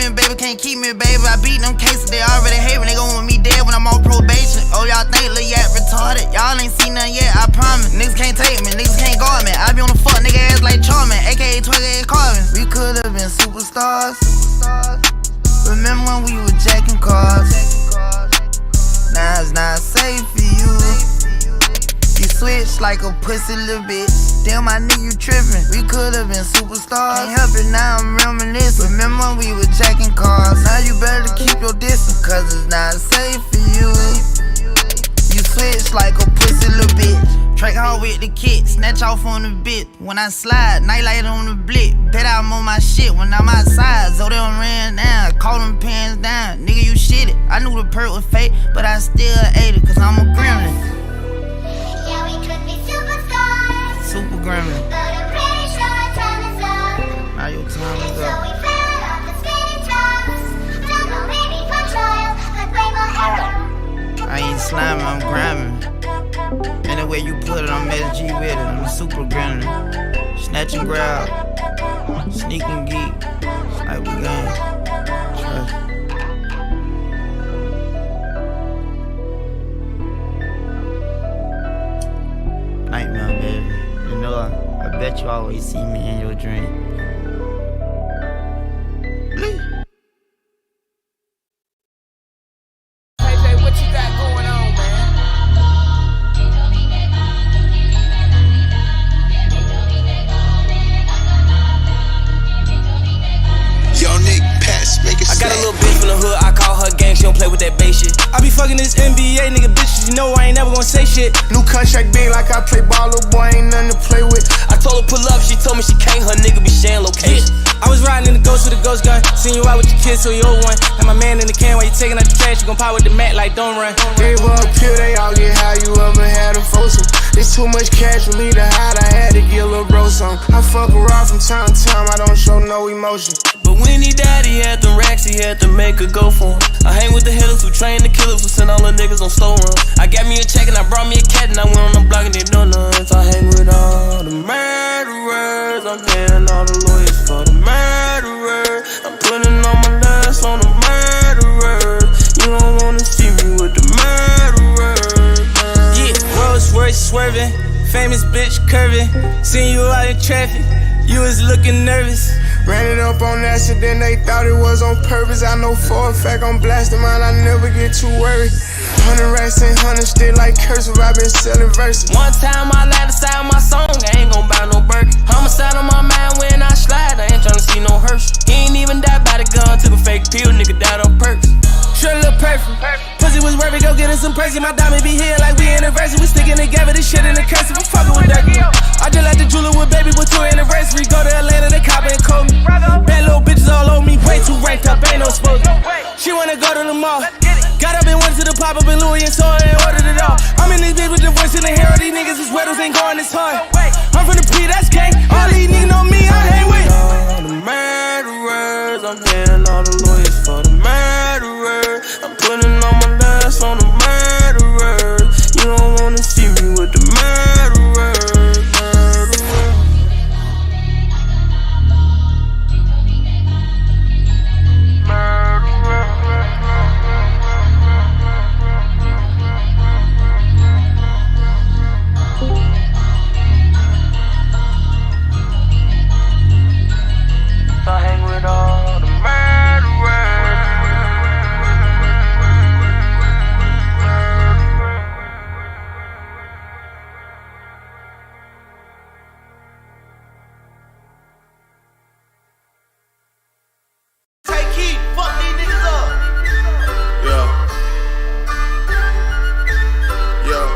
me, baby, can't keep me, baby. I beat them cases, they already hate me. They gon' want me dead when I'm on probation. Oh, y'all think Lil Yak retarded? Y'all ain't seen nothing yet, I promise. Niggas can't take me, niggas can't guard me. I be on the fuck nigga ass like Charmin, aka Twiggy Carvin. We could've been superstars. Remember when we were jacking cars? Now it's not safe for you. You switch like a pussy little bitch. Damn, my nigga, you trippin'. We could've been superstars. Can't help it, now I'm reminiscing. Remember when we were jacking cars? Now you better keep your distance, cause it's not safe for you. You switch like a pussy little bitch. Track hard with the kid, snatch off on the bit. When I slide, nightlight on the blick. Bet I'm on my shit when I'm outside. So they done ran down, call them pants down. Nigga, you shit it. I knew the perk was fake, but I still ate it, cause I'm a gremlin. Yeah, we could be superstars. Super gremlin. But I'm pretty sure time is up. Now your time is So up. we fell off the spinning tops. Don't know, maybe for trial, but way more error. I ain't sliming, I'm grinding. Any way you put it, I'm SG with it. I'm a super gremlin. Snatch and grab, sneak and geek. Like we gang. Trust. Nightmare, baby. You know, I bet you always see me in your dream. What you got going on, man? Young Nick Pass, make it I got a little bitch from the hood, I call her gang, she don't play with that bass shit. I be fucking this NBA nigga bitches, you know I ain't never gonna say shit. New contract big like I play ball, little boy ain't nothing to play with. I told her pull up, she told me she can't, her nigga be sharing location. I was riding in the ghost with a ghost gun, seen you out with your kids, so you old one. And my man in the can while you taking out the trash, you gon' pop with the mat like don't run. Gave up here, they all get high, you ever had a foursome. It's too much cash for me to hide, I had to get a little bro some. I fuck around from time to time, I don't show no emotion. But when he died, he had them racks, he had to make a go for him. I hang with the hitters who train the killers who send all the niggas on slow run. I got me a check and I brought me a cat and I went on the block and they donuts. I hang with all the murderers, I'm paying all the lawyers for the murderers. I'm putting all my lust on the murderers. You don't wanna see me with the murderers. Yeah, Rolls Royce swerving, famous bitch curving. Seen you out in traffic, you was looking nervous. Ran it up on accident, they thought it was on purpose. I know for a fact I'm blasting mine, I never get too worried. 100 racks and 100 still like cursive, I been selling verses. One time I lied inside my song, I ain't gon' buy no Birkin. Homicide on my mind when I slide, I ain't tryna see no hearse. He ain't even died by the gun, took a fake pill, nigga died on perks. Sure look perfect, pussy was worth it, go get us some Percy. My diamond be here like we anniversary, we sticking together, this shit in the cursive, I'm fucking with that girl. I just like the jeweler with baby with 2 anniversary, go to Atlanta, they cop and call me. Bad little bitches all on me, way too ranked up, ain't no smoke. She wanna go to the mall, got up and went to the pop up in Louis and saw it and ordered it all. I'm in this bitch with the voice in the hair, all these niggas is weddles ain't going this hard. I'm from the P, that's gang, all these niggas know me, I hang with all the murderers, I'm paying all the lawyers for the murderers. I'm putting all my lust on the murderers. You don't wanna see me with the murderers. I hang with all the murderers. Take heat, fuck these niggas up. Yeah. Yeah.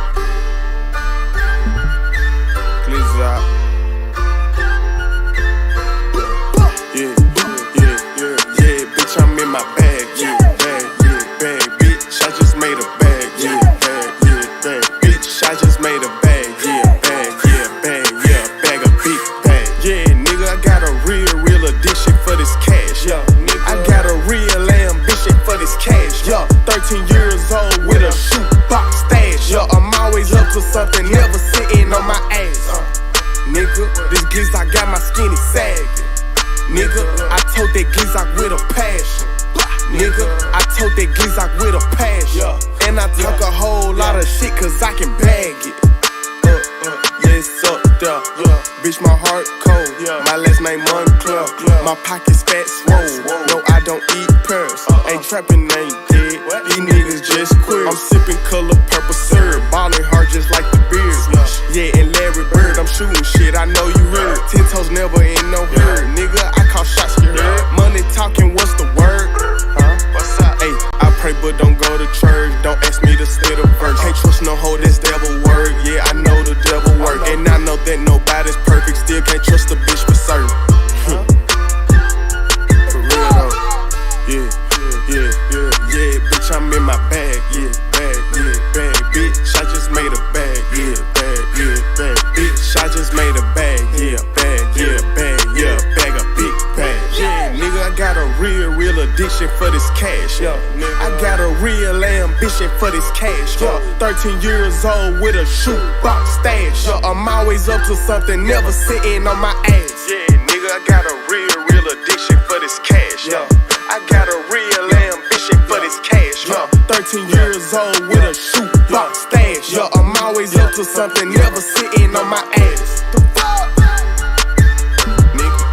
Please out. Yeah, bitch, I'm in my bag, bag, bitch, I just made a bag, bag, bitch, I just made a bag, bag of big bag, nigga, I got a real addiction for this cash, I got a real ambition for this cash, 13 years old with a shoebox stash, I'm always up to something, never sitting on my ass, nigga, this giz I got my skinny sagging. Nigga, I told that giz I with a passion. Nigga, I told that Glizzock with a passion. And I talk a whole lot of shit cause I can bag it. Yes, up there. Bitch, my heart cold. My last name Moncler. My pockets fat swole. No, I don't eat pears. Ain't trapping, ain't dead. These niggas just queer. I'm sipping color purple syrup. Ballin' hard just like the beard. Yeah, and Larry Bird, I'm shooting shit. I know you heard. 10 toes never in no herd. Nigga, I call shots, you heard. Money talking, what's the word? What's up? Hey, I pray but don't go to church. Don't ask me to spit a verse. Can't trust no hoe, this devil word. Yeah, I know the devil work. And I know that nobody's perfect. Still can't trust a bitch for certain. For real though. Yeah, bitch, I'm in my bag. Yeah, bag, bitch. I just made a bag. Yeah, bag, bitch. I just made a bag. Yeah, bag, bag, a big bag. Yeah, nigga, I got a real addiction for this cash. Yeah, I got a real ambition for this cash. Yeah, 13 years old with a shoebox stash. Yeah, I'm always up to something, never sitting on my ass. Yeah, nigga, I got a real addiction for this cash. Yeah, I got a real ambition for this cash. Yeah, 13 years old with a shoebox stash. Yeah, I'm always up to something, never sitting on my ass. The fuck? Nigga.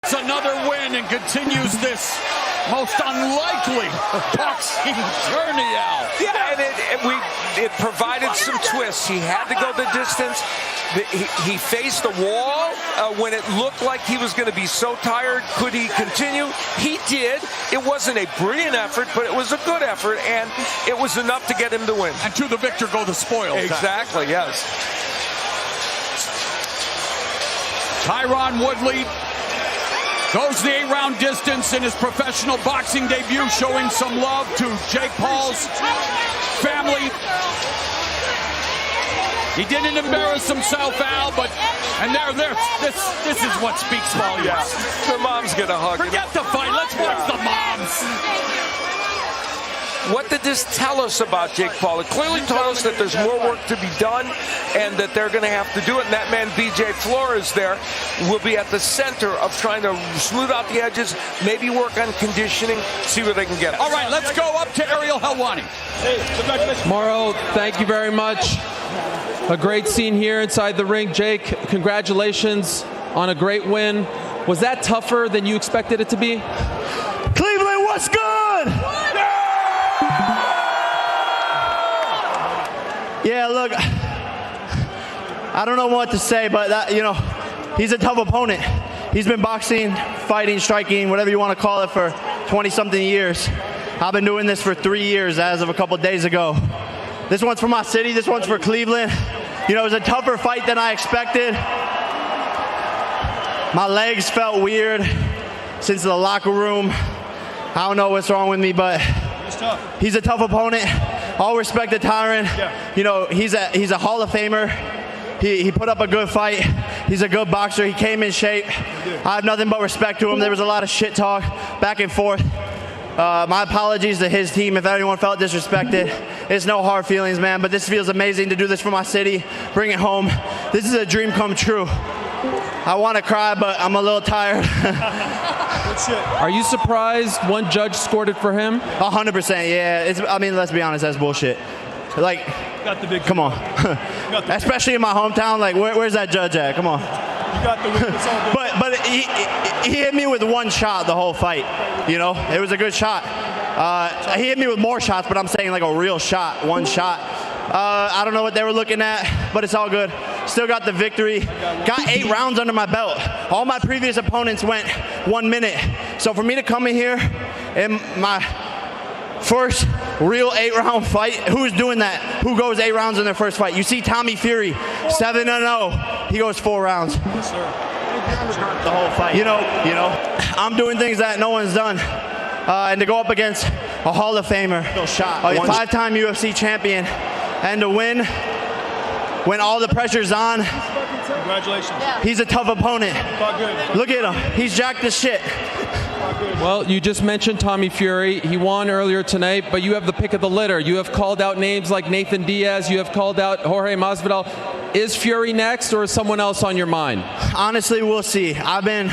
It's another win and continues this most unlikely boxing journey out. Yeah, and it provided some twists. He had to go the distance. He faced the wall when it looked like he was going to be so tired. Could he continue? He did. It wasn't a brilliant effort, but it was a good effort, and it was enough to get him to win. And to the victor go the spoils. Exactly, yes. Tyron Woodley goes the 8-round distance in his professional boxing debut, showing some love to Jake Paul's family. He didn't embarrass himself, Al, but this is what speaks volumes. Yeah. The mom's gonna hug. Forget the fight. Let's watch the moms. What did this tell us about Jake Paul? It clearly told us that there's more work to be done and that they're going to have to do it. And that man, BJ Flores, there will be at the center of trying to smooth out the edges, maybe work on conditioning, see where they can get. All right, let's go up to Ariel Helwani. Morrow, thank you very much. A great scene here inside the ring. Jake, congratulations on a great win. Was that tougher than you expected it to be? Cleveland, what's good? Yeah, look, I don't know what to say, but that, he's a tough opponent. He's been boxing, fighting, striking, whatever you want to call it, for 20-something years. I've been doing this for 3 years as of a couple days ago. This one's for my city. This one's for Cleveland. It was a tougher fight than I expected. My legs felt weird since the locker room. I don't know what's wrong with me, but he's a tough opponent. All respect to Tyron. He's a Hall of Famer. He put up a good fight. He's a good boxer. He came in shape. I have nothing but respect to him. There was a lot of shit talk back and forth. My apologies to his team if anyone felt disrespected. It's no hard feelings, man, but this feels amazing to do this for my city, bring it home. This is a dream come true. I want to cry, but I'm a little tired. Are you surprised one judge scored it for him? 100%, yeah. Let's be honest, that's bullshit. Got the big come on. Especially in my hometown, where's that judge at? Come on. You got the win. It's all good. But he hit me with one shot the whole fight. It was a good shot. He hit me with more shots, but I'm saying like a real shot, one shot. I don't know what they were looking at, but it's all good. Still got the victory. Got 8 rounds under my belt. All my previous opponents went 1 minute. So for me to come in here in my first real 8-round fight, who's doing that? Who goes 8 rounds in their first fight? You see Tommy Fury, 7-0. He goes 4 rounds. Yes, sir. The whole fight. I'm doing things that no one's done. And to go up against a Hall of Famer, a 5-time UFC champion, and to win when all the pressure's on. Congratulations. He's a tough opponent. Look at him. He's jacked as shit. Well, you just mentioned Tommy Fury. He won earlier tonight, but you have the pick of the litter. You have called out names like Nathan Diaz. You have called out Jorge Masvidal. Is Fury next, or is someone else on your mind? Honestly, we'll see. I've been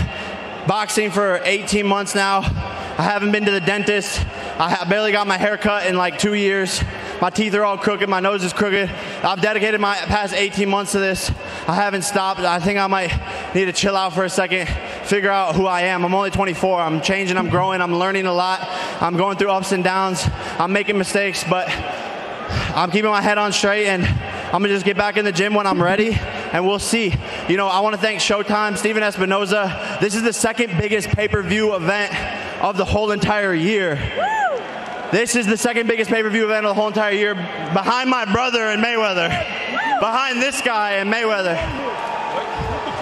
boxing for 18 months now. I haven't been to the dentist. I barely got my hair cut in like 2 years. My teeth are all crooked. My nose is crooked. I've dedicated my past 18 months to this. I haven't stopped. I think I might need to chill out for a second, figure out who I am. I'm only 24. I'm changing. I'm growing. I'm learning a lot. I'm going through ups and downs. I'm making mistakes, but I'm keeping my head on straight, and I'm going to just get back in the gym when I'm ready, and we'll see. You know, I want to thank Showtime, Steven Espinoza. This is the second biggest pay-per-view event of the whole entire year. This is the second biggest pay-per-view event of the whole entire year, behind my brother and Mayweather, behind this guy and Mayweather.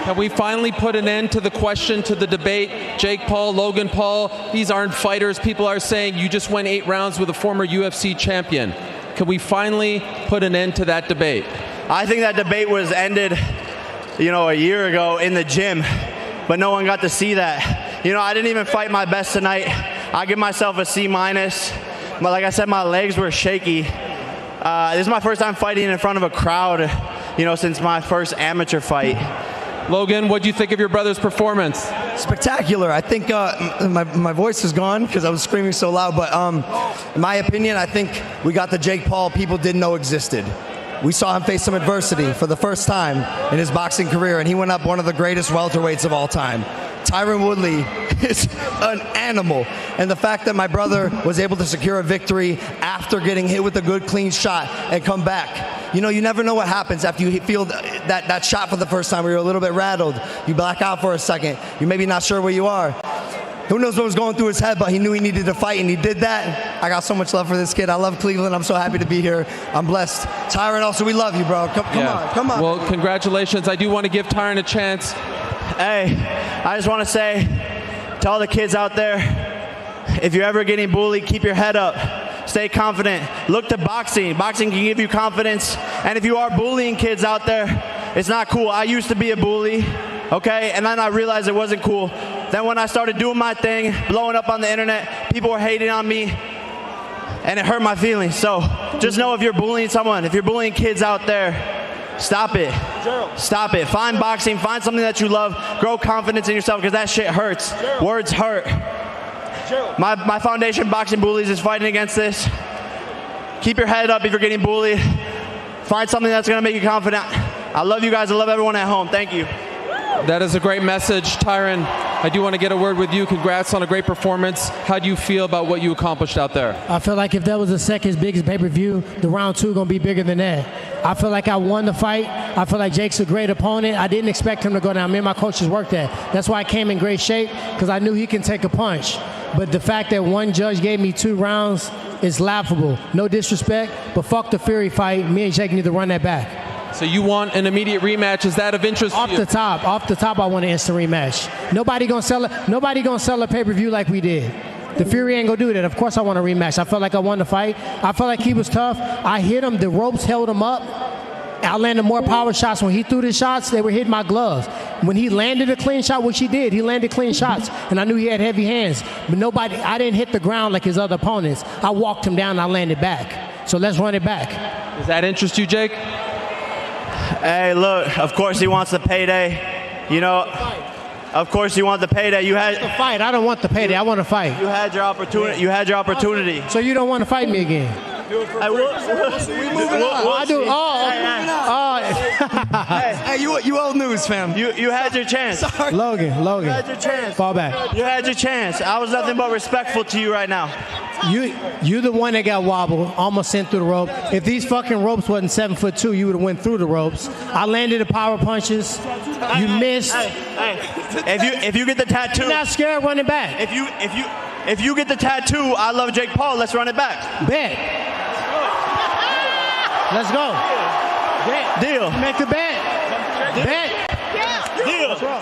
Can we finally put an end to the question, to the debate? Jake Paul, Logan Paul, these aren't fighters. People are saying you just went 8 rounds with a former UFC champion. Can we finally put an end to that debate? I think that debate was ended, you know, a year ago in the gym, but no one got to see that. You know, I didn't even fight my best tonight. I give myself a C-. But like I said, my legs were shaky. This is my first time fighting in front of a crowd, you know, since my first amateur fight. Logan, what do you think of your brother's performance? Spectacular. I think my voice is gone because I was screaming so loud, but in my opinion, I think we got the Jake Paul people didn't know existed. We saw him face some adversity for the first time in his boxing career, and he went up one of the greatest welterweights of all time. Tyron Woodley is an animal, and the fact that my brother was able to secure a victory after getting hit with a good clean shot and come back. You know, you never know what happens after you feel that shot for the first time where you're a little bit rattled. You black out for a second. You're maybe not sure where you are. Who knows what was going through his head, but he knew he needed to fight, and he did that. I got so much love for this kid. I love Cleveland. I'm so happy to be here. I'm blessed. Tyron, also, we love you, bro. Come on. Well, congratulations. I do want to give Tyron a chance. Hey, I just want to say to all the kids out there, if you're ever getting bullied, keep your head up. Stay confident. Look to boxing. Boxing can give you confidence. And if you are bullying kids out there, it's not cool. I used to be a bully, okay? And then I realized it wasn't cool. Then when I started doing my thing, blowing up on the internet, people were hating on me, and it hurt my feelings. So just know if you're bullying someone, if you're bullying kids out there, stop it. Stop it. Find boxing. Find something that you love. Grow confidence in yourself, because that shit hurts. Words hurt. My foundation, Boxing Bullies, is fighting against this. Keep your head up if you're getting bullied. Find something that's going to make you confident. I love you guys. I love everyone at home. Thank you. That is a great message. Tyron, I do want to get a word with you. Congrats on a great performance. How do you feel about what you accomplished out there? I feel like if that was the second biggest pay-per-view, the round 2 going to be bigger than that. I feel like I won the fight. I feel like Jake's a great opponent. I didn't expect him to go down. Me and my coaches worked that. That's why I came in great shape, because I knew he can take a punch. But the fact that one judge gave me 2 rounds is laughable. No disrespect, but fuck the Fury fight. Me and Jake need to run that back. So you want an immediate rematch? Is that of interest to you? Off the top, I want an instant rematch. Nobody gonna sell a pay-per-view like we did. The Fury ain't gonna do that. Of course I want a rematch. I felt like I won the fight. I felt like he was tough. I hit him. The ropes held him up. I landed more power shots. When he threw the shots, they were hitting my gloves. When he landed a clean shot, which he did, he landed clean shots, and I knew he had heavy hands. But I didn't hit the ground like his other opponents. I walked him down and I landed back. So let's run it back. Does that interest you, Jake? Hey, look, of course he wants the payday. You know, of course you want the payday. You had the fight. I don't want the payday. I want to fight. You had your opportunity. You had your opportunity. So you don't want to fight me again? We moving on. I do. Hey, you old news, fam. You had your chance. Sorry. Logan. You had your chance. Fall back. You had your chance. I was nothing but respectful to you right now. You the one that got wobbled, almost sent through the rope. If these fucking ropes wasn't 7'2", you would have went through the ropes. I landed the power punches. You missed. If you get the tattoo, you're not scared running back. If you get the tattoo, I love Jake Paul. Let's run it back. Bet. Let's go. Bet. Deal. Make the bet. Bet. Deal. What's wrong?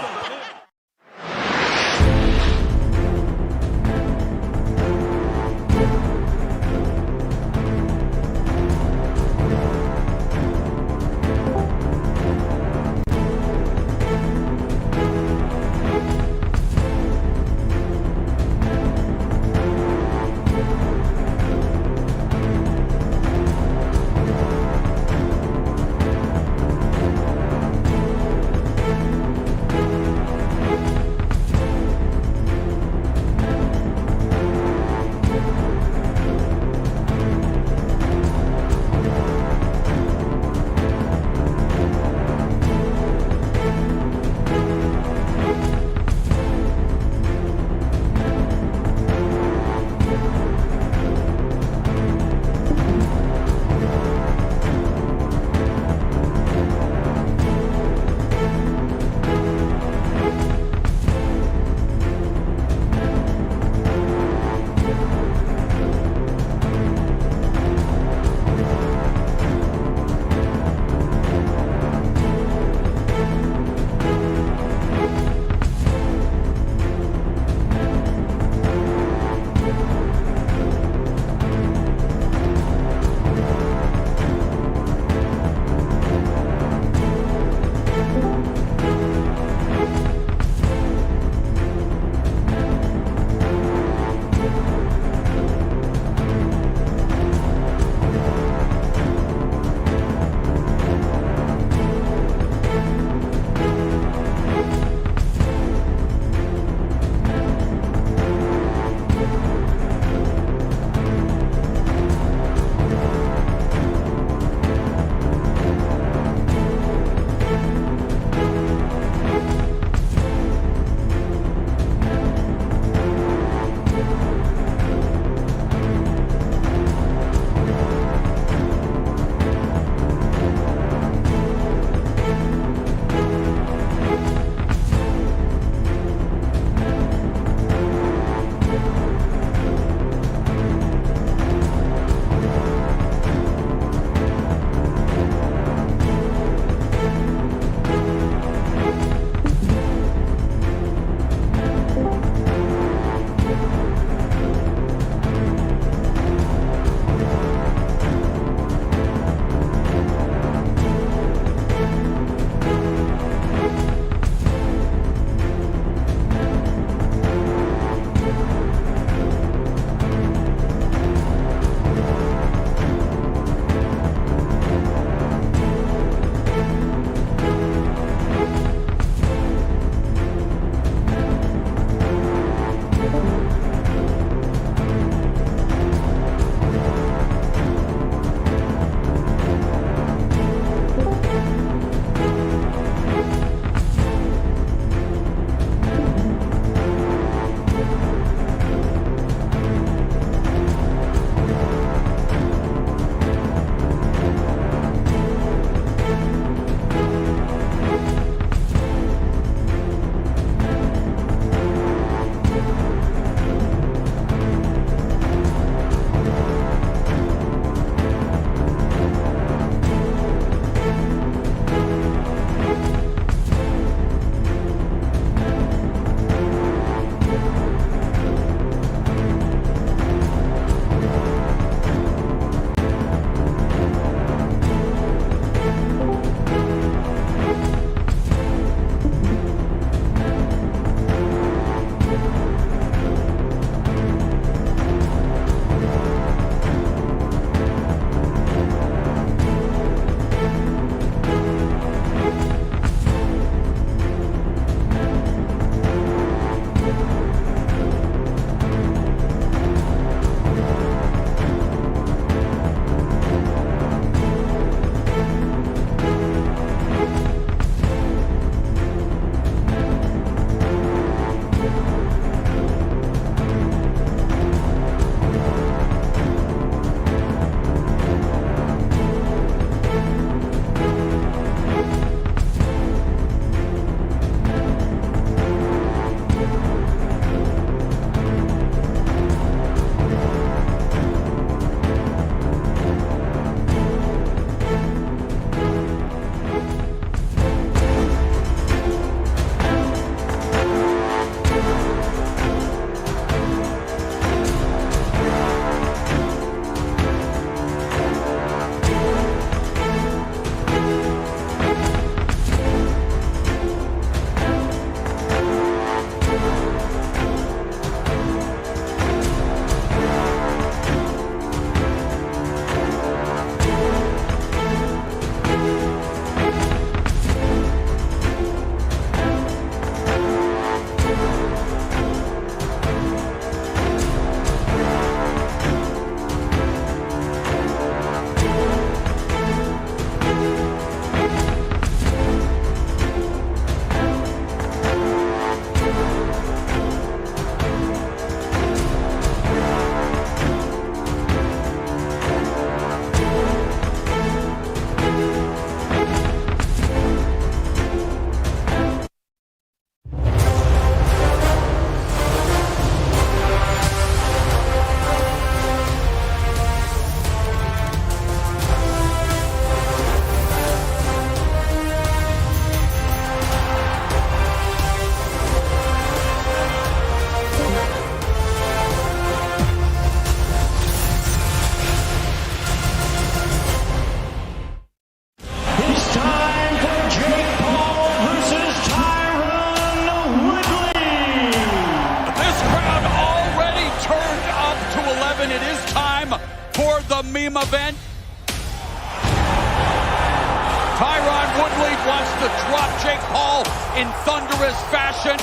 Tyron Woodley wants to drop Jake Paul in thunderous fashion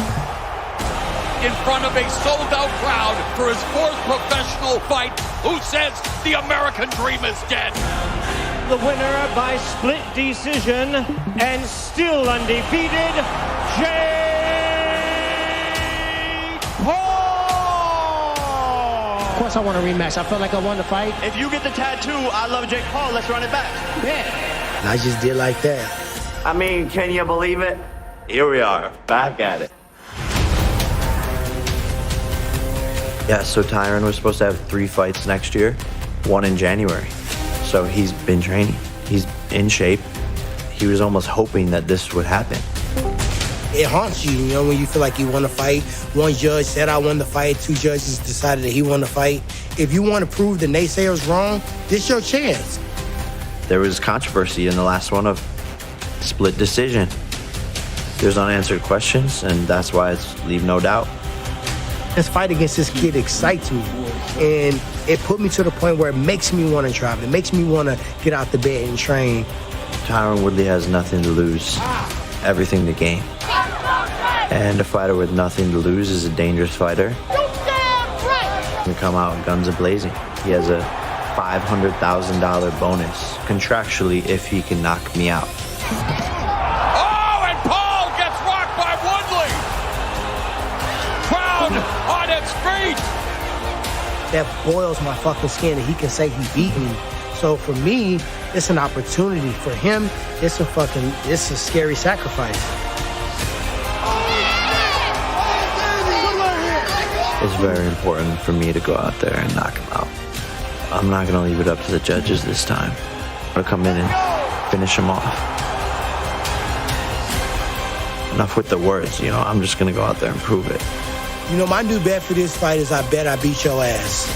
in front of a sold-out crowd for his 4th professional fight. Who says the American dream is dead? The winner by split decision and still undefeated, Jake Paul! Of course I want a rematch. I felt like I won the fight. If you get the tattoo, I love Jake Paul, let's run it back. Yeah. I just did like that. I mean, can you believe it? Here we are, back at it. Yeah, so Tyron was supposed to have 3 fights next year, 1 in January. So he's been training. He's in shape. He was almost hoping that this would happen. It haunts you, you know, when you feel like you won a fight. One judge said I won the fight. 2 judges decided that he won the fight. If you want to prove the naysayers wrong, this your chance. There was controversy in the last one of split decision. There's unanswered questions, and that's why it's leave no doubt. This fight against this kid excites me, and it put me to the point where it makes me want to travel. It makes me want to get out the bed and train. Tyron Woodley has nothing to lose, everything to gain. And a fighter with nothing to lose is a dangerous fighter. He come out guns a-blazing. He has a $500,000 bonus contractually if he can knock me out. Oh, and Paul gets rocked by Woodley. Crowd on its feet. That boils my fucking skin that he can say he beat me. So for me, it's an opportunity. For him, it's a scary sacrifice. It's very important for me to go out there and knock him out. I'm not going to leave it up to the judges this time. I'm going to come in and finish him off. Enough with the words, you know, I'm just going to go out there and prove it. You know, my new bet for this fight is I bet I beat your ass.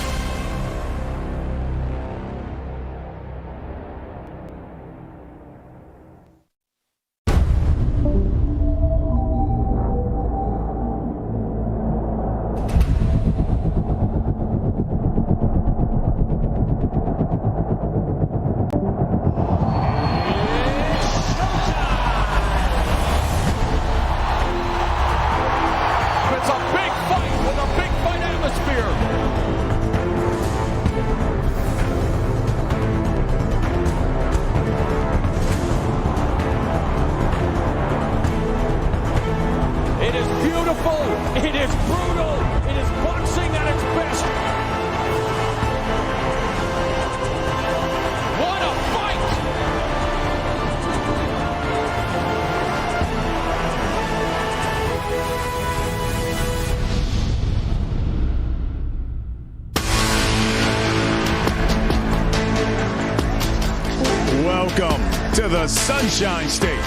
It is brutal. It is boxing at its best. What a fight! Welcome to the Sunshine State.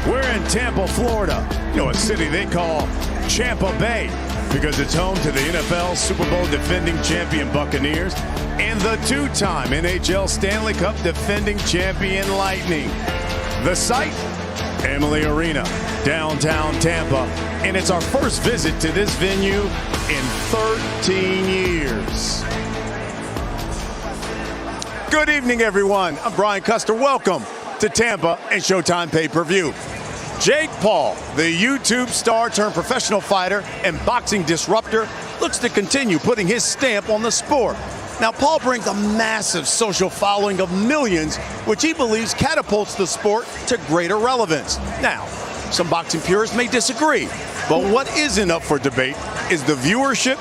We're in Tampa, Florida. You know, a city they call Champa Bay because it's home to the NFL Super Bowl defending champion Buccaneers and the 2-time NHL Stanley Cup defending champion Lightning. The site, Amalie Arena, downtown Tampa, and it's our first visit to this venue in 13 years. Good evening, everyone. I'm Brian Custer. Welcome to Tampa and Showtime Pay-Per-View. Jake Paul, the YouTube star turned professional fighter and boxing disruptor, looks to continue putting his stamp on the sport. Now, Paul brings a massive social following of millions, which he believes catapults the sport to greater relevance. Now, some boxing purists may disagree, but what isn't up for debate is the viewership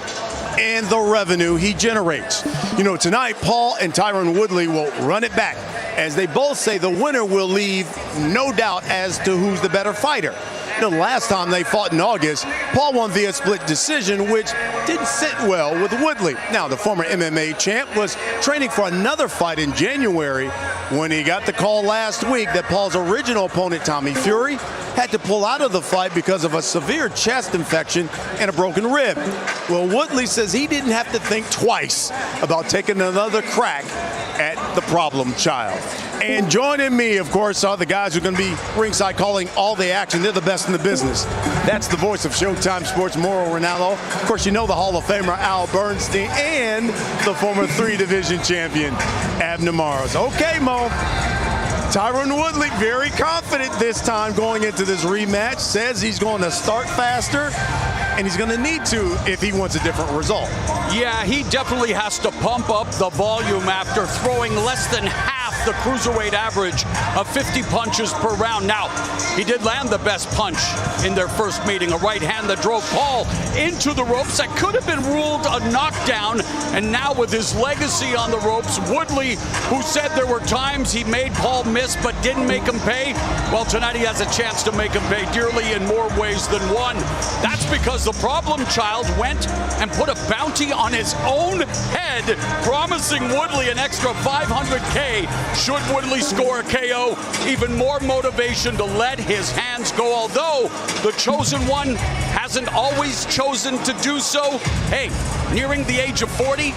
and the revenue he generates. You know, tonight, Paul and Tyron Woodley will run it back, as they both say the winner will leave no doubt as to who's the better fighter. The last time they fought in August, Paul won via split decision, which didn't sit well with Woodley. Now, the former MMA champ was training for another fight in January when he got the call last week that Paul's original opponent, Tommy Fury, had to pull out of the fight because of a severe chest infection and a broken rib. Well, Woodley says he didn't have to think twice about taking another crack at the problem child. And joining me, of course, are the guys who are going to be ringside calling all the action. They're the best in the business. That's the voice of Showtime Sports, Mauro Ranallo. Of course, you know the Hall of Famer, Al Bernstein, and the former 3-division champion, Abner Maros. Okay, Mo. Tyron Woodley, very confident this time going into this rematch, says he's going to start faster, and he's going to need to if he wants a different result. Yeah, he definitely has to pump up the volume after throwing less than half the cruiserweight average of 50 punches per round. Now, he did land the best punch in their first meeting, a right hand that drove Paul into the ropes. That could have been ruled a knockdown, and now with his legacy on the ropes, Woodley, who said there were times he made Paul miss but didn't make him pay, well, tonight he has a chance to make him pay dearly in more ways than one. That's because the problem child went and put a bounty on his own head, promising Woodley an extra $500K should Woodley score a KO. Even more motivation to let his hands go, although the chosen one hasn't always chosen to do so. Hey, nearing the age of 40,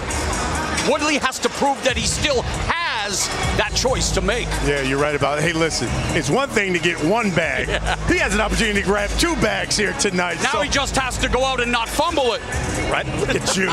Woodley has to prove that he still has that choice to make. Yeah, you're right about it. Hey, listen, it's one thing to get one bag. Yeah. He has an opportunity to grab 2 bags here tonight. Now he just has to go out and not fumble it. Right? Look at you.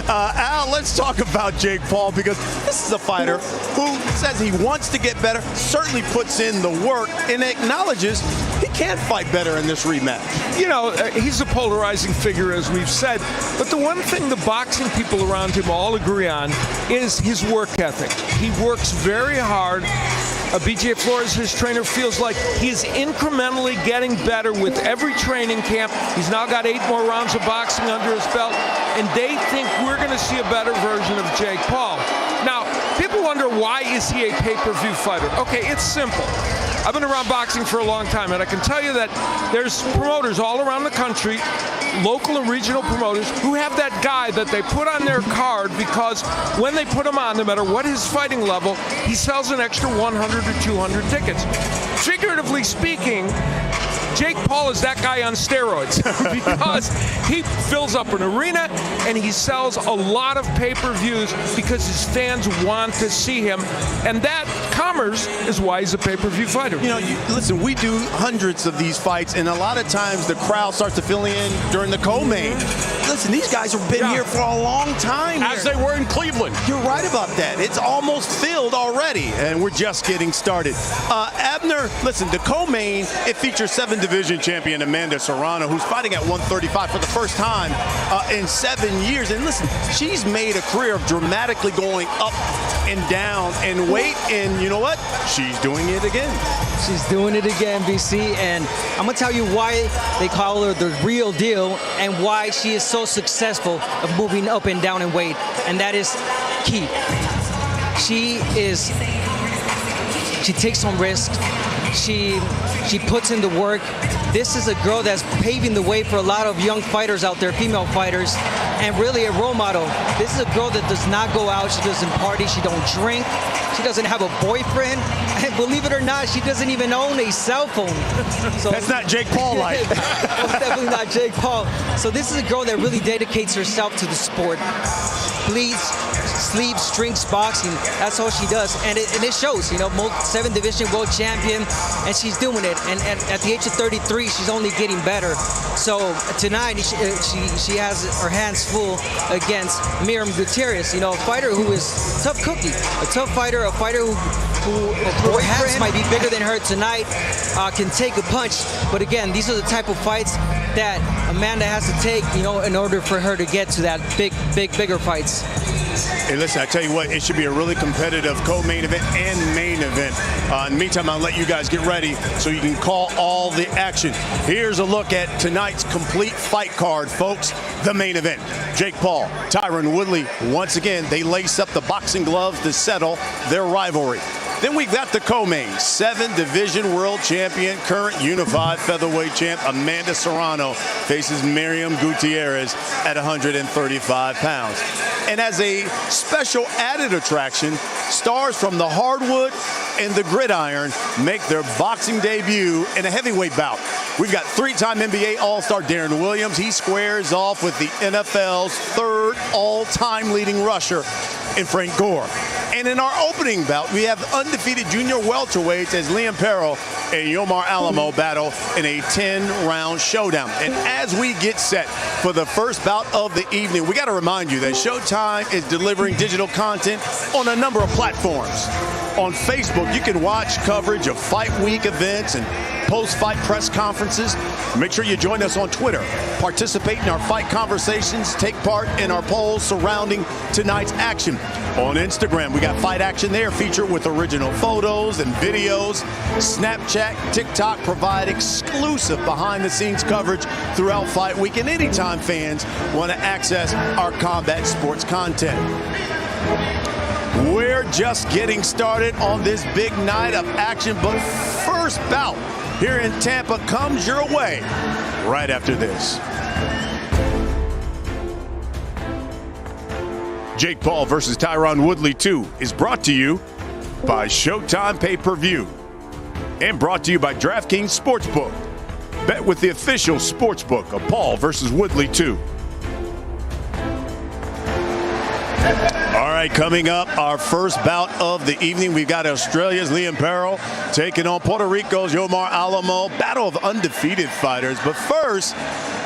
Al, let's talk about Jake Paul, because this is a fighter who says he wants to get better, certainly puts in the work, and acknowledges he can fight better in this rematch. You know, he's a polarizing figure, as we've said, but the one thing the boxing people around him all agree on is his work ethic. He works very hard. BJ Flores, his trainer, feels like he's incrementally getting better with every training camp. He's now got 8 more rounds of boxing under his belt, and they think we're going to see a better version of Jake Paul. Now, people wonder, why is he a pay-per-view fighter? Okay, it's simple. I've been around boxing for a long time, and I can tell you that there's promoters all around the country, local and regional promoters, who have that guy that they put on their card because when they put him on, no matter what his fighting level, he sells an extra 100 or 200 tickets. Figuratively speaking, Jake Paul is that guy on steroids because he fills up an arena and he sells a lot of pay-per-views because his fans want to see him, and that commerce is why he's a pay-per-view fighter. You know, listen, we do hundreds of these fights, and a lot of times the crowd starts to fill in during the co-main. Listen, these guys have been here for a long time. As they were in Cleveland. You're right about that. It's almost filled already, and we're just getting started. Abner, listen, the co-main, it features 7-division champion Amanda Serrano, who's fighting at 135 for the first time in 7 years. And listen, she's made a career of dramatically going up and down in weight, and you know what? She's doing it again. She's doing it again, BC, and I'm gonna tell you why they call her the real deal and why she is so successful of moving up and down in weight, and that is key. She takes some risks. She puts in the work. This is a girl that's paving the way for a lot of young fighters out there, female fighters, and really a role model. This is a girl that does not go out, she doesn't party, she don't drink, she doesn't have a boyfriend, and believe it or not, she doesn't even own a cell phone. So, that's not Jake Paul like. That's definitely not Jake Paul. So this is a girl that really dedicates herself to the sport. Bleeds, sleeps, drinks, boxing. That's all she does, and it shows. You know, 7-division world champion, and she's doing it. And at the age of 33, she's only getting better. So tonight, she has her hands full against Miriam Gutierrez. You know, a fighter who is tough cookie, a tough fighter, a fighter who perhaps might be bigger than her tonight, can take a punch. But again, these are the type of fights that Amanda has to take, you know, in order for her to get to that bigger fights. Hey, listen, I tell you what, it should be a really competitive co-main event and main event. In the meantime, I'll let you guys get ready so you can call all the action. Here's a look at tonight's complete fight card, folks. The main event. Jake Paul, Tyron Woodley, once again, they lace up the boxing gloves to settle their rivalry. Then we've got the co-main, 7-division world champion, current unified featherweight champ Amanda Serrano faces Miriam Gutierrez at 135 pounds. And as a special added attraction, stars from the hardwood and the gridiron make their boxing debut in a heavyweight bout. We've got 3-time NBA All-Star Darren Williams. He squares off with the NFL's 3rd all-time leading rusher in Frank Gore. And in our opening bout, we have undefeated junior welterweights as Liam Perro and Yomar Alamo battle in a 10-round showdown. And as we get set for the first bout of the evening, we got to remind you that Showtime is delivering digital content on a number of platforms. On Facebook, you can watch coverage of fight week events and post-fight press conferences. Make sure you join us on Twitter. Participate in our fight conversations. Take part in our polls surrounding tonight's action. On Instagram, we got fight action there featured with original photos and videos. Snapchat, TikTok provide exclusive behind-the-scenes coverage throughout fight week and anytime fans want to access our combat sports content. We're just getting started on this big night of action, but first bout here in Tampa comes your way right after this. Jake Paul versus Tyron Woodley 2 is brought to you by Showtime Pay-Per-View and brought to you by DraftKings Sportsbook. Bet with the official sportsbook of Paul versus Woodley 2. All right, coming up, our first bout of the evening. We've got Australia's Liam Perro taking on Puerto Rico's Yomar Alamo. Battle of undefeated fighters. But first,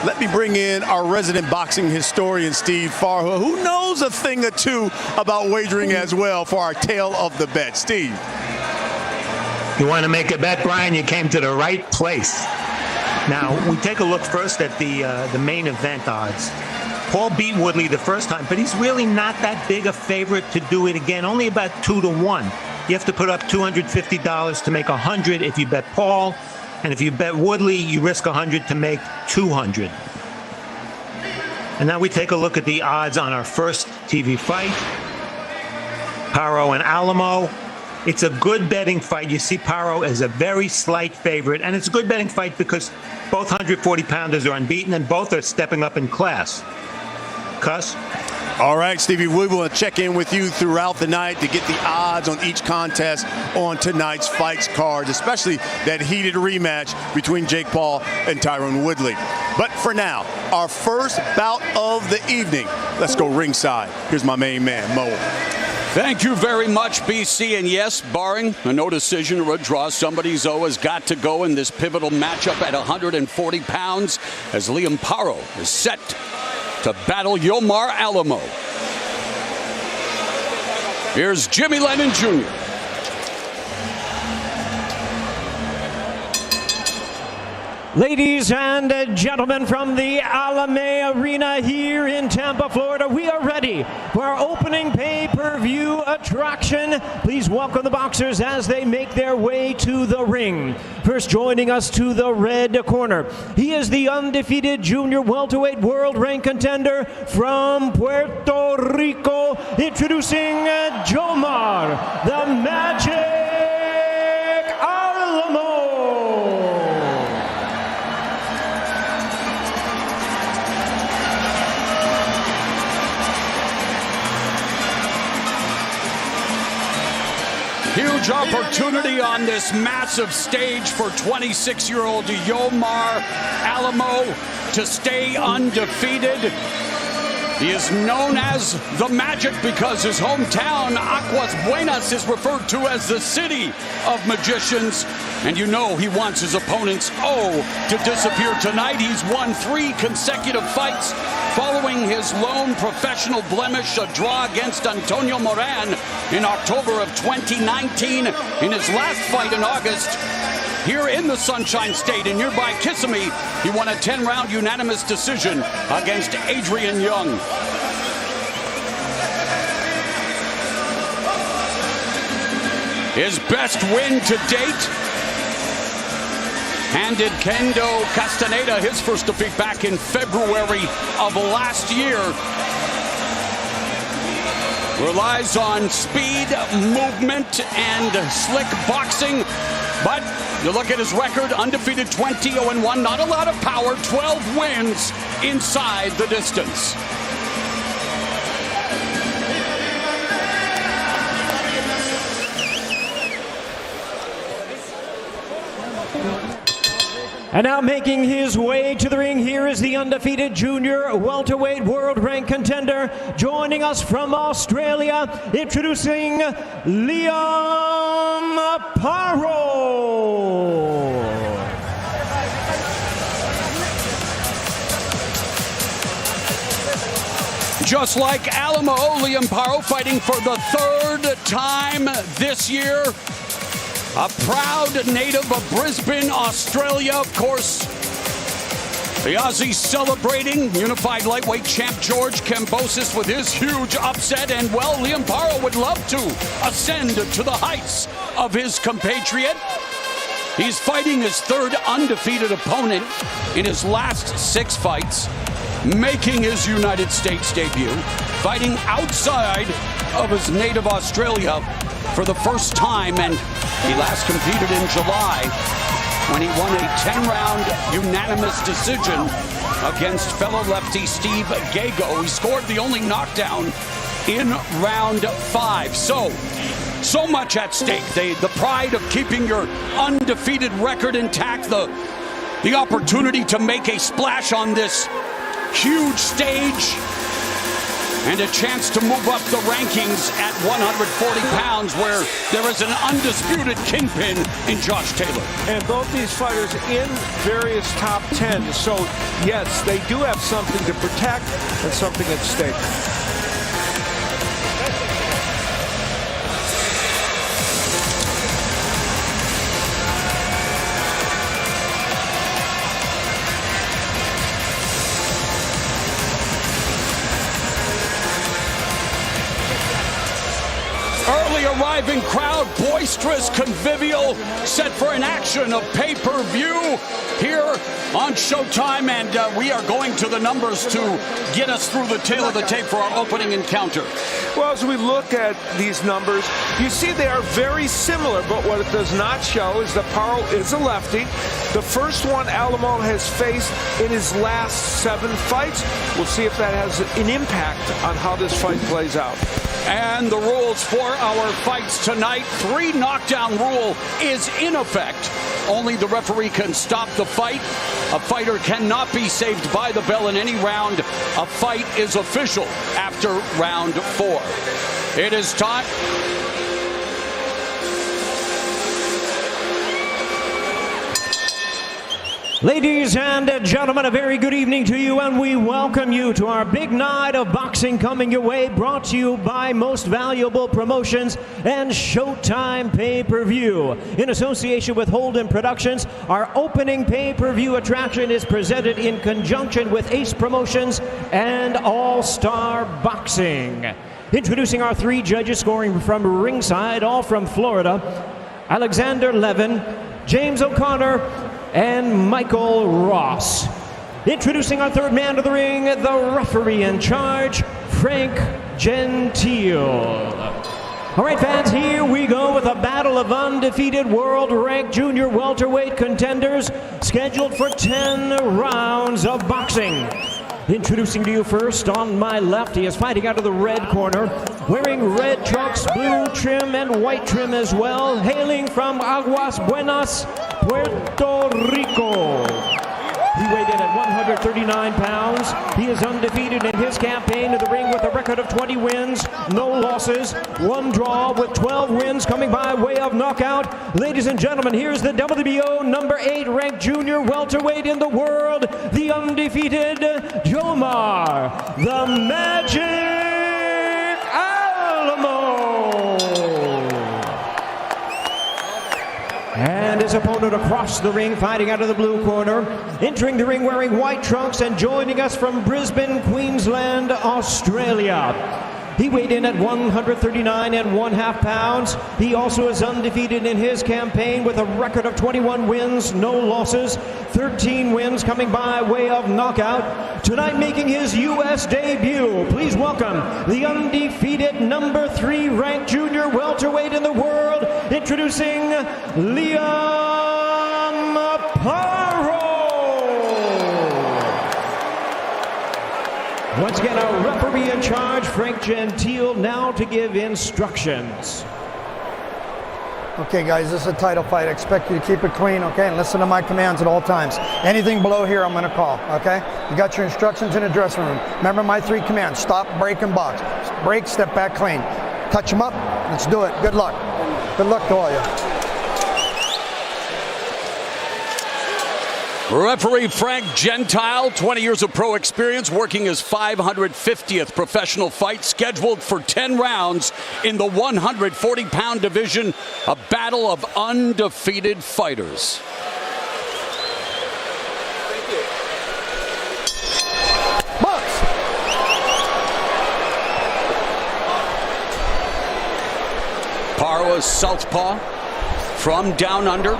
let me bring in our resident boxing historian, Steve Farhood, who knows a thing or two about wagering as well for our tale of the bet. Steve. You want to make a bet, Brian? You came to the right place. Now, we take a look first at the main event odds. Paul beat Woodley the first time, but he's really not that big a favorite to do it again, only about 2-1. You have to put up $250 to make $100 if you bet Paul, and if you bet Woodley, you risk $100 to make $200. And now we take a look at the odds on our first TV fight, Perro and Alamo. It's a good betting fight. You see Perro as a very slight favorite, and it's a good betting fight because both 140-pounders are unbeaten and both are stepping up in class. Cuss? All right, Stevie, we will check in with you throughout the night to get the odds on each contest on tonight's fights cards, especially that heated rematch between Jake Paul and Tyron Woodley. But for now, our first bout of the evening. Let's go ringside. Here's my main man, Mo. Thank you very much, BC. And yes, barring a no decision or a draw, somebody's has got to go in this pivotal matchup at 140 pounds as Liam Perro is set to battle Yomar Alamo. Here's Jimmy Lennon Jr. Ladies and gentlemen, from the Alame Arena here in Tampa, Florida, we are ready for our opening pay-per-view attraction. Please welcome the boxers as they make their way to the ring. First, joining us to the red corner, he is the undefeated junior welterweight world rank contender from Puerto Rico, introducing Yomar the Magic Alamo. Huge opportunity on this massive stage for 26-year-old Yomar Alamo to stay undefeated. He is known as the Magic because his hometown, Aguas Buenas, is referred to as the city of magicians. And you know he wants his opponents, to disappear tonight. He's won 3 consecutive fights following his lone professional blemish, a draw against Antonio Moran in October of 2019. In his last fight in August, here in the Sunshine State in nearby Kissimmee, he won a 10-round unanimous decision against Adrian Young. His best win to date handed Kendo Castaneda his first defeat back in February of last year. Relies on speed, movement, and slick boxing. But you look at his record, undefeated 20-0-1, not a lot of power, 12 wins inside the distance. And now making his way to the ring, here is the undefeated junior welterweight world rank contender, joining us from Australia, introducing Liam Paro. Just like Alamo, Liam Paro fighting for the third time this year. A proud native of Brisbane, Australia, of course. The Aussies celebrating unified lightweight champ George Kambosos with his huge upset. And, well, Liam Paro would love to ascend to the heights of his compatriot. He's fighting his third undefeated opponent in his last 6 fights, making his United States debut, fighting outside of his native Australia for the first time, and he last competed in July when he won a 10-round unanimous decision against fellow lefty Steve Gago. He scored the only knockdown in round 5. So much at stake. The pride of keeping your undefeated record intact, the opportunity to make a splash on this huge stage, and a chance to move up the rankings at 140 pounds, where there is an undisputed kingpin in Josh Taylor. And both these fighters in various top 10, so yes, they do have something to protect and something at stake. Arriving crowd, boisterous, convivial, set for an action of pay-per-view here on Showtime, and we are going to the numbers to get us through the tail of the tape for our opening encounter. Well, as we look at these numbers, you see they are very similar, but what it does not show is that Paro is a lefty. The first one Alamo has faced in his last 7 fights. We'll see if that has an impact on how this fight plays out. And the rules for our fights tonight: 3 knockdown rule is in effect. Only the referee can stop the fight. A fighter cannot be saved by the bell in any round. A fight is official after round 4. It is time. Ladies and gentlemen, a very good evening to you, and we welcome you to our big night of boxing coming your way, brought to you by Most Valuable Promotions and Showtime Pay-Per-View. In association with Holden Productions, our opening pay-per-view attraction is presented in conjunction with Ace Promotions and All-Star Boxing. Introducing our 3 judges scoring from ringside, all from Florida: Alexander Levin, James O'Connor, and Michael Ross. Introducing our 3rd man to the ring, the referee in charge, Frank Gentile. All right, fans, here we go with a battle of undefeated world-ranked junior welterweight contenders, scheduled for 10 rounds of boxing. Introducing to you first, on my left, he is fighting out of the red corner, wearing red trunks, blue trim, and white trim as well, hailing from Aguas Buenas, Puerto Rico. He weighed in at 139 pounds. He is undefeated in his campaign to the ring with a record of 20 wins, no losses, 1 draw, with 12 wins coming by way of knockout. Ladies and gentlemen, here's the WBO number 8 ranked junior welterweight in the world, the undefeated Jomar, the Magic Alamo. And his opponent across the ring, fighting out of the blue corner, entering the ring wearing white trunks and joining us from Brisbane, Queensland, Australia. He weighed in at 139 1/2 pounds. He also is undefeated in his campaign with a record of 21 wins, no losses, 13 wins coming by way of knockout. Tonight making his U.S. debut, please welcome the undefeated number 3 ranked junior welterweight in the world, introducing Liam Paro. Once again, our referee in charge, Frank Gentile, now to give instructions. Okay, guys, this is a title fight. I expect you to keep it clean, okay, and listen to my commands at all times. Anything below here, I'm going to call, okay? You got your instructions in the dressing room. Remember my 3 commands. Stop, break, and box. Break, step back, clean. Touch them up. Let's do it. Good luck. Good luck to all of you. Referee Frank Gentile, 20 years of pro experience, working his 550th professional fight, scheduled for 10 rounds in the 140-pound division, a battle of undefeated fighters. Paro is southpaw from down under,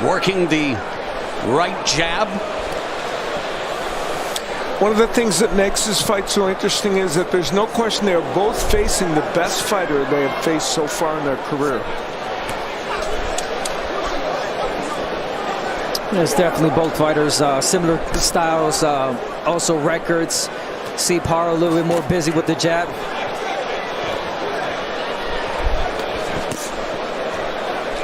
working the right jab. One of the things that makes this fight so interesting is that there's no question they're both facing the best fighter they have faced so far in their career. There's definitely both fighters, similar styles, also records. See Paro a little bit more busy with the jab.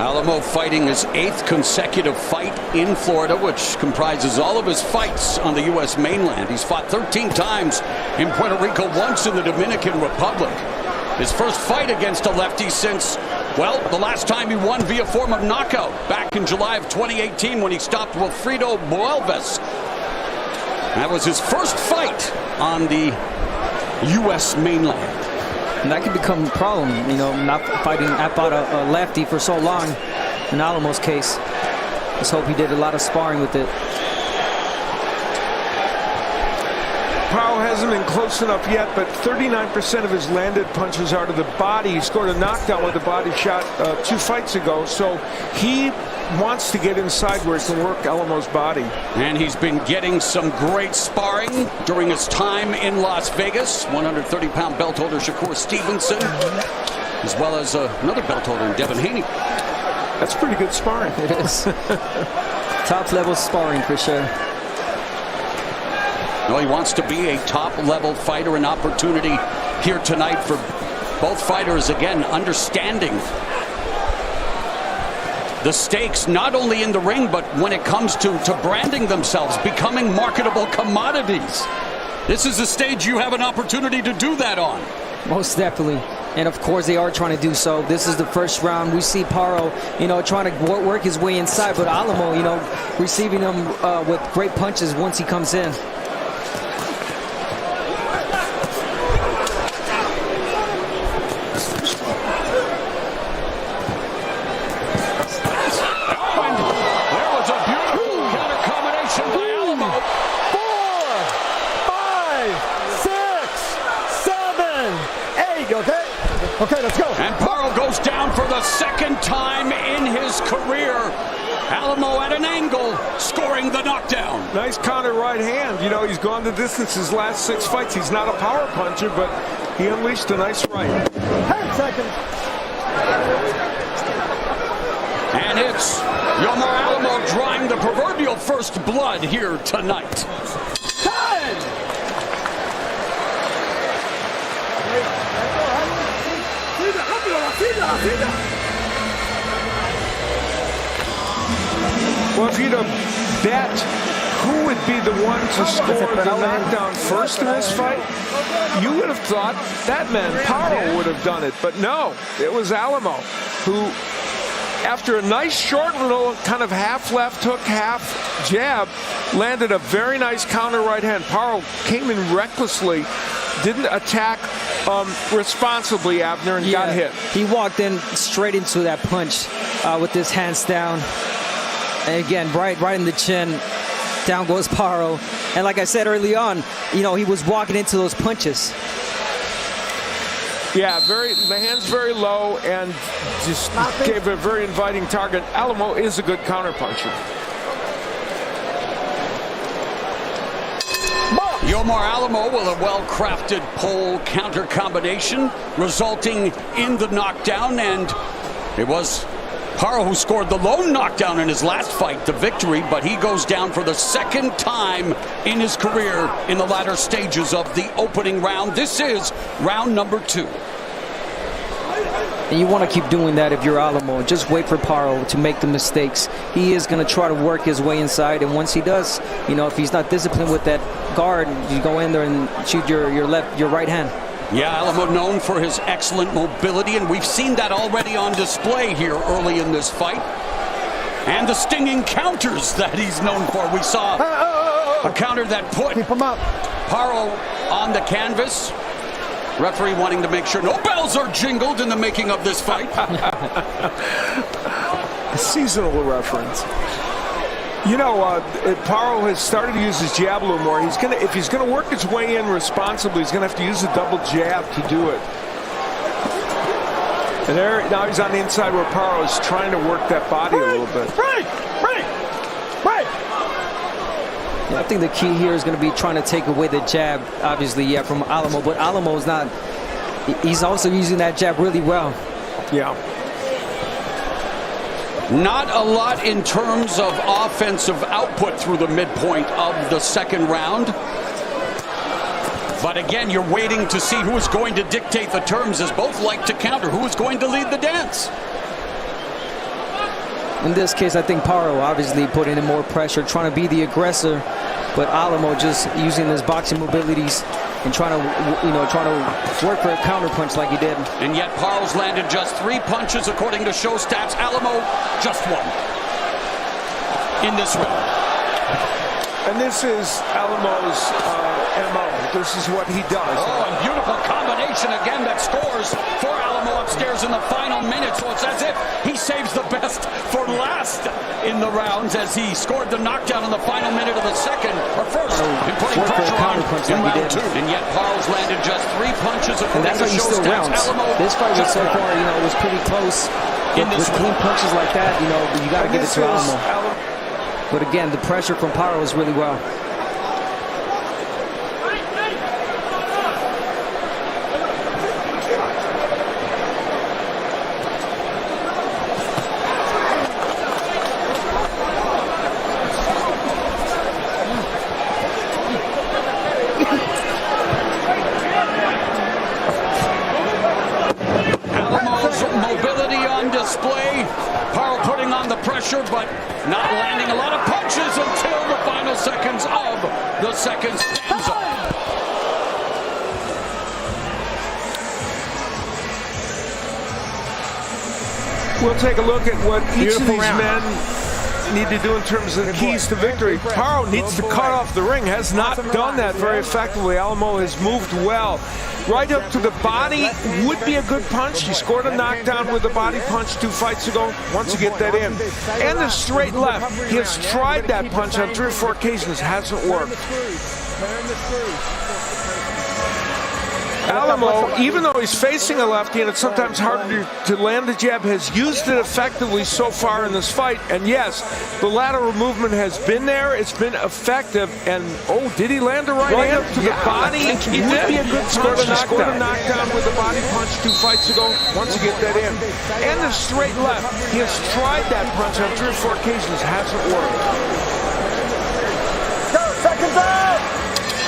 Alamo fighting his 8th consecutive fight in Florida, which comprises all of his fights on the U.S. mainland. He's fought 13 times in Puerto Rico, once in the Dominican Republic. His first fight against a lefty since, well, the last time he won via form of knockout back in July of 2018 when he stopped Wilfredo Buelves. That was his first fight on the U.S. mainland. And that could become a problem, you know, not fighting. I fought a lefty for so long in Alamo's case. Let's hope he did a lot of sparring with it. Paro hasn't been close enough yet, but 39% of his landed punches are to the body. He scored a knockdown with a body shot 2 fights ago, so he wants to get inside where he can work Alamo's body. And he's been getting some great sparring during his time in Las Vegas. 130-pound belt holder Shakur Stevenson, as well as another belt holder, Devin Haney. That's pretty good sparring. It is. Top level sparring for sure. Well, he wants to be a top-level fighter. An opportunity here tonight for both fighters, again, understanding the stakes, not only in the ring, but when it comes to branding themselves, becoming marketable commodities. This is a stage you have an opportunity to do that on. Most definitely. And of course, they are trying to do so. This is the first round. We see Paro, you know, trying to work his way inside, but Alamo, you know, receiving him with great punches once he comes in. Okay, let's go. And Paro goes down for the 2nd time in his career. Alamo at an angle, scoring the knockdown. Nice counter right hand. You know, he's gone the distance his last 6 fights. He's not a power puncher, but he unleashed a nice right. 10 seconds. And it's Yomar Alamo drawing the proverbial first blood here tonight. 10! Well, if you'd have bet who would be the one to score the knockdown first in this fight, you would have thought that man Paro would have done it. But no, it was Alamo who, after a nice short little kind of half left hook, half jab, landed a very nice counter right hand. Paro came in recklessly, didn't attack responsibly, Abner, and got hit. He walked in straight into that punch with his hands down. And again, right in the chin. Down goes Paro. And like I said early on, you know, he was walking into those punches. Yeah, the hand's very low and just gave a very inviting target. Alamo is a good counterpuncher. Yomar Alamo with a well-crafted pole counter combination, resulting in the knockdown, and it was Paro who scored the lone knockdown in his last fight, the victory, but he goes down for the 2nd time in his career in the latter stages of the opening round. This is round number 2. And you want to keep doing that if you're Alamo. Just wait for Paro to make the mistakes. He is going to try to work his way inside, and once he does, you know, if he's not disciplined with that guard, you go in there and shoot your right hand. Yeah, Alamo known for his excellent mobility, and we've seen that already on display here early in this fight. And the stinging counters that he's known for. We saw a counter that put Paro on the canvas. Referee wanting to make sure no bells are jingled in the making of this fight. A seasonal reference. You know, Paro has started to use his jab a little more. If he's gonna work his way in responsibly, he's gonna have to use a double jab to do it. And now he's on the inside where Paro is trying to work that body a little bit. I think the key here is going to be trying to take away the jab, obviously, yeah, from Alamo. But Alamo's not. He's also using that jab really well. Yeah. Not a lot in terms of offensive output through the midpoint of the second round. But again, you're waiting to see who is going to dictate the terms, as both like to counter. Who is going to lead the dance? In this case, I think Paro obviously putting in more pressure, trying to be the aggressor, but Alamo just using his boxing mobilities and trying to work for a counter punch like he did. And yet Paro's landed just 3 punches according to show stats. Alamo just 1 in this round. And this is Alamo's MO. This is what he does. Oh, a beautiful combination again that scores for Alamo upstairs in the final minute. So it's as if he saves the best for last in the rounds, as he scored the knockdown in the final minute of the second, or first, and putting pressure on in round 2. And yet Paro's landed just 3 punches according to show stats. Alamo, this fight was so far, you know, was pretty close. With clean punches like that, you know, you got to give it to Alamo. But again, the pressure from Paro is really well. Alamo's mobility on display. Paro putting on the pressure, but not landing a lot of punches until the final seconds of the second stanza. We'll take a look at what each of these men need to do in terms of the keys to victory. Paro needs to cut off the ring, has not done that very effectively. Alamo has moved well. Right up to the body would be a good punch. He scored a knockdown with a body punch 2 fights ago. Once you get that in. And the straight left. He has tried that punch on 3 or 4 occasions. Hasn't worked. Alamo, even though he's facing a lefty and it's sometimes harder to land the jab, has used it effectively so far in this fight. And yes, the lateral movement has been there. It's been effective. And, oh, did he land the right hand to the body? It would be a good punch. He scored a knockdown with a body punch 2 fights ago. Once you get that in. And the straight left. He has tried that punch on 3 or 4 occasions. Hasn't worked. Go, seconds out!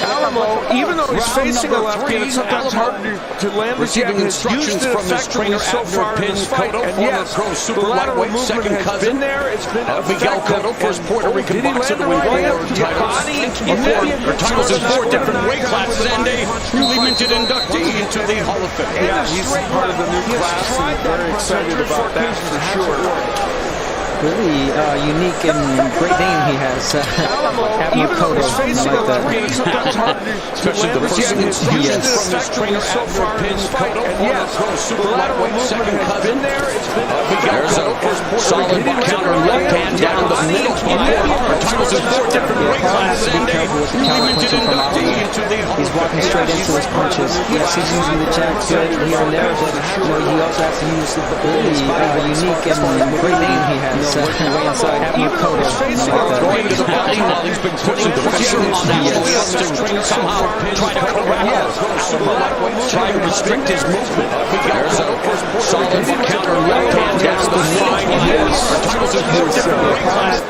Alamo, even though he's facing a lefty and it's sometimes harder to land the jab, has used it effectively so far in this fight. And yes, the lateral movement has been there. It's been Miguel Cotto, first Puerto Rican boxer to win 4 titles in 4 different weight classes, and a newly minted inductee into the Hall of Fame. Yeah, he's part of the new class, and very excited about that for sure. Really unique and great name he has. Even though he's facing a like especially the first yes. Trainer so far in this fight. And yes, the lateral movement has been there. It's been there's a solid counter left hand down the middle. Titles in 4 different weight classes, and a newly minted inductee into the Hall of Fame. He's walking straight into his punches. Yes, he's using the jab good here and there, but you know, he also has to use the really unique and great name he has. Working way inside, even though he's facing going to the body while he's been putting the pressure on that way up to somehow try to corral try to restrict his movement. There's a solid counter left hand down the line. Titles in 4 different weight classes.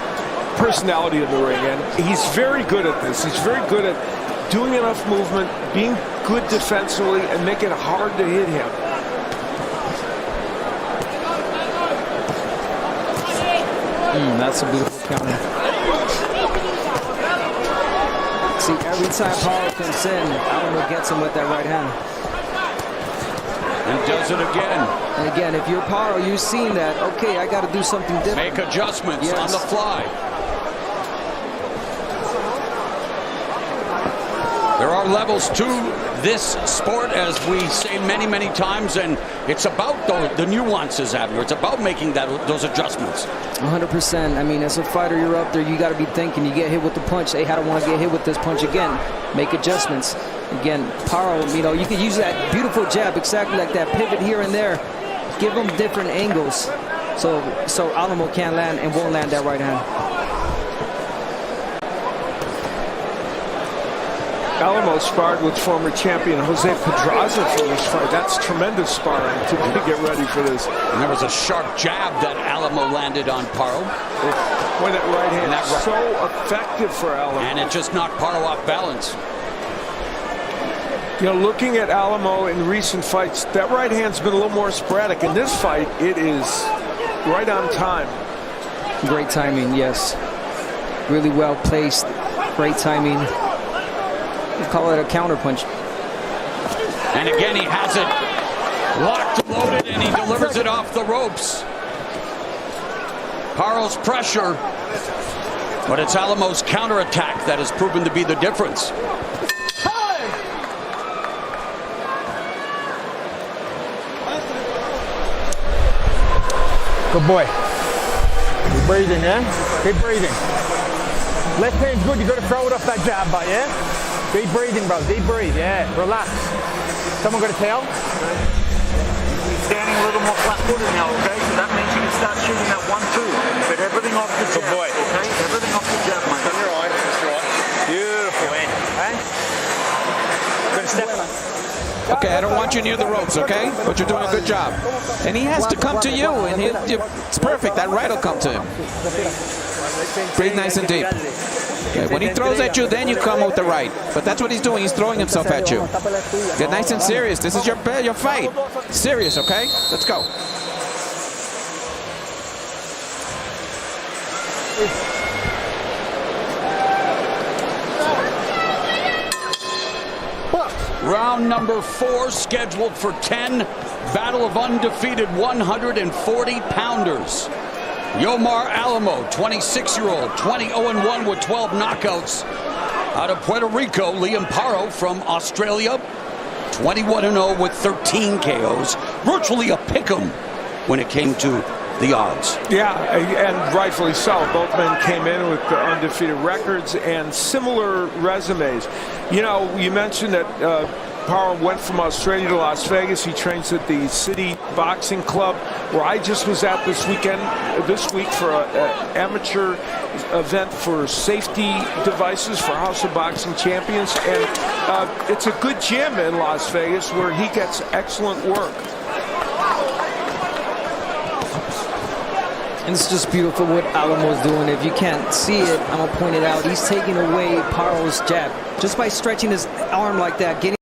Personality in the ring, and he's very good at this. He's very good at doing enough movement, being good defensively, and making it hard to hit him. That's a beautiful counter. See, every time Paro comes in, Alamo gets him with that right hand. And does it again. And again, if you're Paro, you've seen that. Okay, I got to do something different. Make adjustments on the fly. There are levels to this sport, as we say many, many times, and it's about the nuances, Abner. It's about making those adjustments. 100%. I mean, as a fighter, you're up there. You got to be thinking. You get hit with the punch. Hey, I don't want to get hit with this punch again. Make adjustments. Again, Paro, you know, you can use that beautiful jab, exactly like that pivot here and there. Give them different angles, so Alamo can't land and won't land that right hand. Alamo sparred with former champion Jose Pedraza for this fight. That's tremendous sparring to get ready for this. And there was a sharp jab that Alamo landed on Paro. Boy, that right hand is so effective for Alamo. And it just knocked Paro off balance. You know, looking at Alamo in recent fights, that right hand's been a little more sporadic. In this fight, it is right on time. Great timing, yes. Really well placed. Great timing. We call it a counter punch. And again, he has it locked, loaded, and he delivers it off the ropes. Paro's pressure, but it's Alamo's counterattack that has proven to be the difference. Good boy. Keep breathing, yeah? Keep breathing. Left hand's good. You got to throw it off that jab, but yeah? Deep breathing, bro. Deep breathe, yeah. Relax. Someone got a towel? Standing a little more flat-footed now, okay? So that means you can start shooting that 1-2. But everything off the jab, okay? Everything off the jab, mate. That's right. That's right. Beautiful. Hey? Gonna step. Okay, I don't want you near the ropes, okay? But you're doing a good job. And he has to come to you, and it's perfect. That right will come to him. Breathe nice and deep. Okay, when he throws at you, then you come with the right. But that's what he's doing. He's throwing himself at you. Get nice and serious. This is your fight. Serious, okay? Let's go. Round number 4 scheduled for 10. Battle of undefeated 140-pounders. Yomar Alamo, 26-year-old, 20-0-1 with 12 knockouts. Out of Puerto Rico, Liam Paro from Australia, 21-0 with 13 KOs. Virtually a pick'em when it came to the odds. Yeah, and rightfully so. Both men came in with undefeated records and similar resumes. You know, you mentioned that Paro went from Australia to Las Vegas. He trains at the City Boxing Club, where I just was at this week for an amateur event for safety devices for House of Boxing Champions. And it's a good gym in Las Vegas where he gets excellent work. And it's just beautiful what Alamo's doing. If you can't see it, I'm going to point it out. He's taking away Paro's jab just by stretching his arm like that, getting